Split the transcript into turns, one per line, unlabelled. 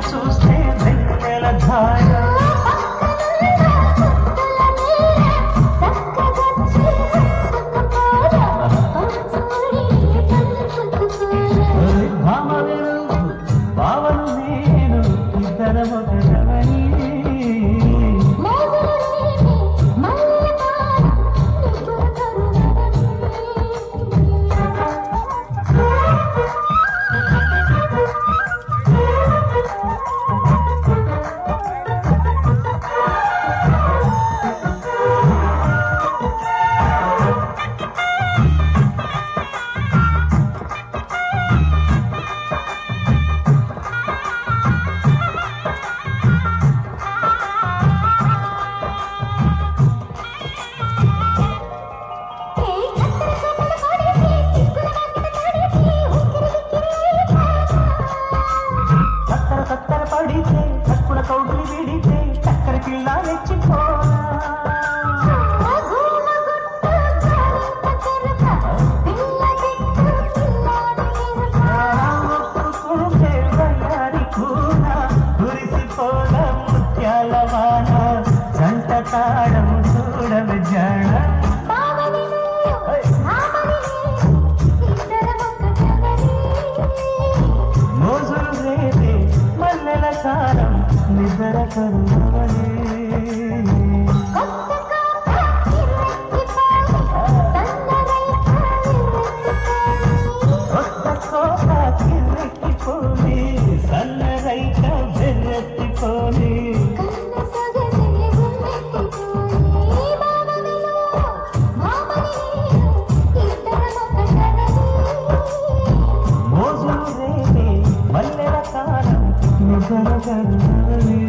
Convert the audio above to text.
చూస్తే వెన్నెల ధార భామవేను భావను నేను ఇద్దరం ఒకరమని పడితే చక్కున కౌగిలి విడితే చక్కర పిల్ల రెచ్చిపోనా ఒప్పుకుంటే వయ్యారి కూన కురిసిపోల ముత్యాల వాన జంట తాడం చూడవి జాణ మోజులు రేపే మల్లెల సారం నిద్ర కరువలే కొత్త కోట కిర్రెక్కిపోని సన్నరైక బెర్రెత్తిపోని మోజులు రేపే మల్లెల సారం నిద్ర కరువలే